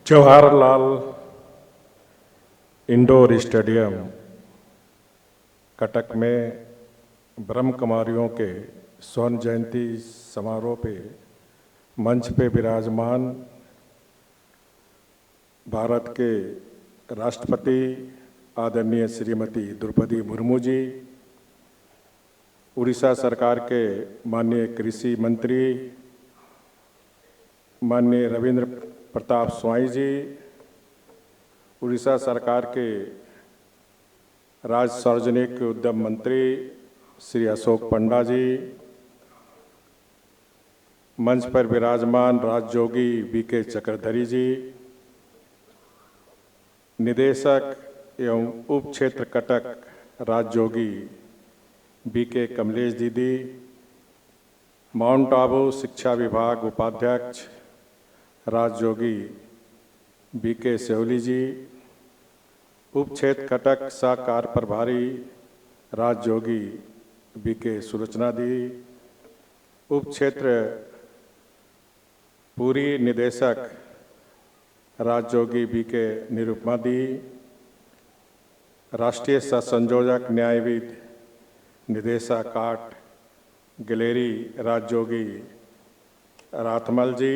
Jawaharlal indoor stadium Cuttack में ब्रह्म कुमारियों के स्वर्ण जयंती समारोह पे मंच पे विराजमान भारत के राष्ट्रपति आदरणीय श्रीमती द्रौपदी मुर्मू जी, उड़ीसा सरकार के माननीय कृषि मंत्री माननीय रविंद्र प्रताप स्वाई जी, उड़ीसा सरकार के राज्य सार्वजनिक उद्यम मंत्री श्री अशोक पंडा जी, मंच पर विराजमान राजयोगी बीके चक्रधरी जी, निदेशक एवं उप क्षेत्र कटक राजयोगी बीके कमलेश दीदी, माउंट आबू शिक्षा विभाग उपाध्यक्ष राजयोगी बीके सेवली जी, उप क्षेत्र कटक सहकार प्रभारी राजयोगी बीके सुलोचना दी, उप क्षेत्र पूरी निदेशक राजयोगी बीके निरुपमा दी, राष्ट्रीय सह संयोजक न्यायविद निदेशक आठ गलेरी राजयोगी राथमल जी,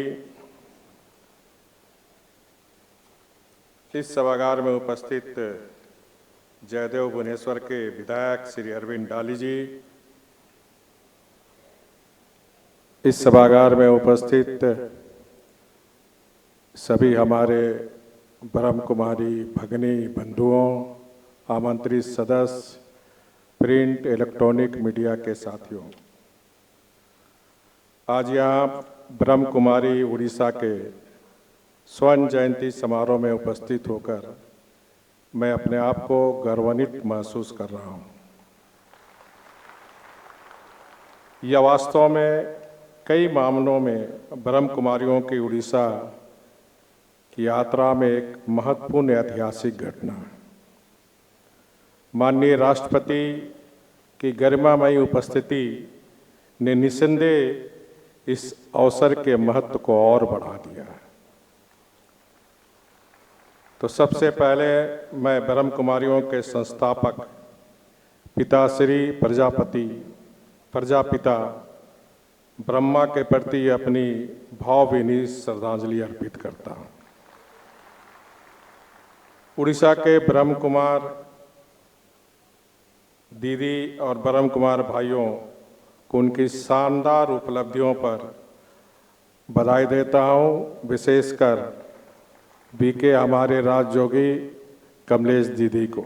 इस सभागार में उपस्थित जयदेव भुवनेश्वर के विधायक श्री अरविंद डाली जी, इस सभागार में उपस्थित सभी हमारे ब्रह्म कुमारी भगिनी बंधुओं, आमंत्रित सदस्य, प्रिंट इलेक्ट्रॉनिक मीडिया के साथियों, आज यहाँ ब्रह्म कुमारी उड़ीसा के स्वर्ण जयंती समारोह में उपस्थित होकर मैं अपने आप को गौरवान्वित महसूस कर रहा हूँ। यह वास्तव में कई मामलों में ब्रह्म कुमारियों की उड़ीसा की यात्रा में एक महत्वपूर्ण ऐतिहासिक घटना है। माननीय राष्ट्रपति की गरिमामयी उपस्थिति ने निस्संदेह इस अवसर के महत्व को और बढ़ा दिया है। तो सबसे पहले मैं ब्रह्म कुमारियों के संस्थापक पिताश्री प्रजापिता ब्रह्मा के प्रति अपनी भावभीनी श्रद्धांजलि अर्पित करता हूँ। उड़ीसा के ब्रह्म कुमार दीदी और ब्रह्म कुमार भाइयों को उनकी शानदार उपलब्धियों पर बधाई देता हूँ, विशेषकर बीके हमारे राजयोगी कमलेश दीदी को।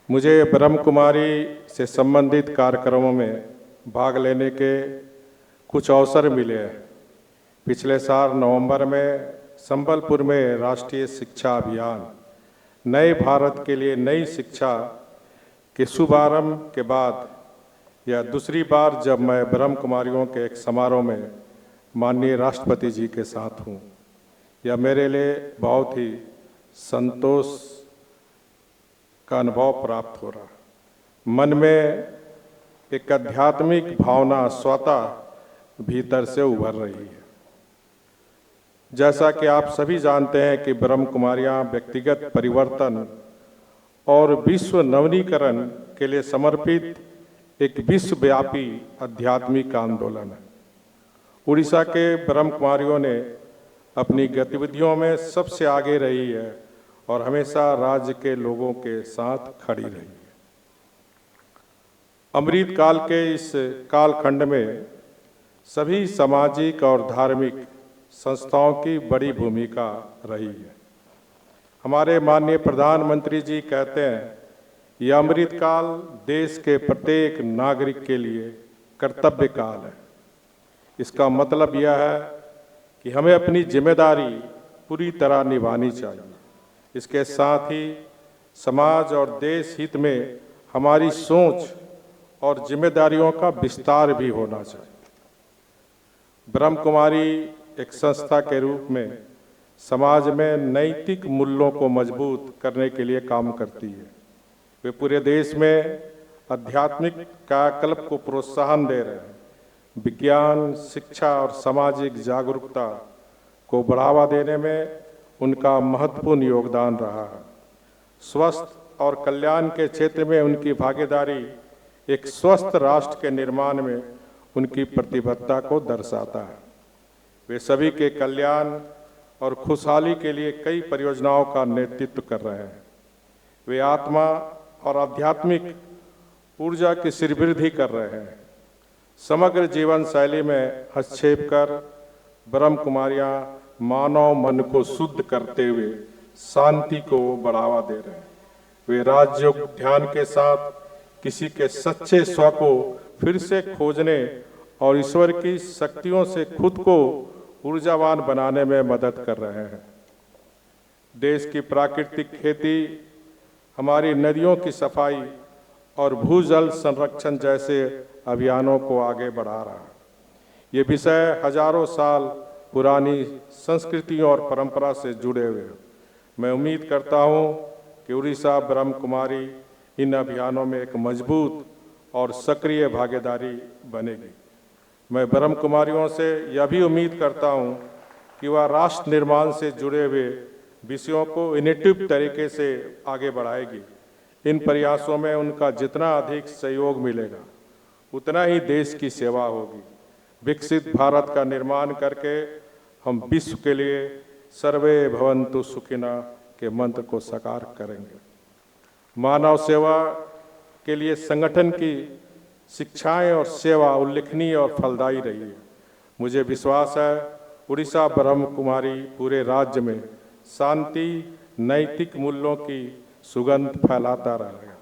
मुझे ब्रह्म कुमारी से संबंधित कार्यक्रमों में भाग लेने के कुछ अवसर मिले हैं। पिछले साल नवंबर में संबलपुर में राष्ट्रीय शिक्षा अभियान नए भारत के लिए नई शिक्षा के शुभारंभ के बाद यह दूसरी बार जब मैं ब्रह्म कुमारियों के एक समारोह में माननीय राष्ट्रपति जी के साथ हूँ। यह मेरे लिए बहुत ही संतोष का अनुभव प्राप्त हो रहा। मन में एक आध्यात्मिक भावना स्वतः भीतर से उभर रही है। जैसा कि आप सभी जानते हैं कि ब्रह्म कुमारियाँ व्यक्तिगत परिवर्तन और विश्व नवीनीकरण के लिए समर्पित एक विश्वव्यापी आध्यात्मिक आंदोलन है। उड़ीसा के ब्रह्म कुमारियों ने अपनी गतिविधियों में सबसे आगे रही है और हमेशा राज्य के लोगों के साथ खड़ी रही है। अमृत काल के इस कालखंड में सभी सामाजिक और धार्मिक संस्थाओं की बड़ी भूमिका रही है। हमारे माननीय प्रधानमंत्री जी कहते हैं, यह अमृत काल देश के प्रत्येक नागरिक के लिए कर्तव्य काल है। इसका मतलब यह है कि हमें अपनी जिम्मेदारी पूरी तरह निभानी चाहिए। इसके साथ ही समाज और देश हित में हमारी सोच और जिम्मेदारियों का विस्तार भी होना चाहिए। ब्रह्म कुमारी एक संस्था के रूप में समाज में नैतिक मूल्यों को मजबूत करने के लिए काम करती है। वे पूरे देश में आध्यात्मिक कायाकल्प को प्रोत्साहन दे रहे हैं। विज्ञान, शिक्षा और सामाजिक जागरूकता को बढ़ावा देने में उनका महत्वपूर्ण योगदान रहा है। स्वस्थ और कल्याण के क्षेत्र में उनकी भागीदारी एक स्वस्थ राष्ट्र के निर्माण में उनकी प्रतिबद्धता को दर्शाता है। वे सभी के कल्याण और खुशहाली के लिए कई परियोजनाओं का नेतृत्व कर रहे हैं। वे आत्मा और आध्यात्मिक ऊर्जा की श्रीवृद्धि कर रहे हैं। समग्र जीवन शैली में हस्तक्षेप कर ब्रह्म कुमारियां मानव मन को शुद्ध करते हुए शांति को बढ़ावा दे रहे हैं। वे राजयोग ध्यान के साथ किसी के सच्चे स्व को फिर से खोजने और ईश्वर की शक्तियों से खुद को ऊर्जावान बनाने में मदद कर रहे हैं। देश की प्राकृतिक खेती, हमारी नदियों की सफाई और भूजल संरक्षण जैसे अभियानों को आगे बढ़ा रहा है। ये विषय हजारों साल पुरानी संस्कृतियों और परंपरा से जुड़े हुए हैं। मैं उम्मीद करता हूँ कि उड़ीसा ब्रह्म कुमारी इन अभियानों में एक मजबूत और सक्रिय भागीदारी बनेगी। मैं ब्रह्म कुमारियों से यह भी उम्मीद करता हूँ कि वह राष्ट्र निर्माण से जुड़े हुए विषयों को इनोवेटिव तरीके से आगे बढ़ाएगी। इन प्रयासों में उनका जितना अधिक सहयोग मिलेगा उतना ही देश की सेवा होगी। विकसित भारत का निर्माण करके हम विश्व के लिए सर्वे भवन्तु सुखिनः के मंत्र को साकार करेंगे। मानव सेवा के लिए संगठन की शिक्षाएं और सेवा उल्लेखनीय और फलदायी रही है। मुझे विश्वास है उड़ीसा ब्रह्म कुमारी पूरे राज्य में शांति, नैतिक मूल्यों की सुगंध फैलाता रहेगा।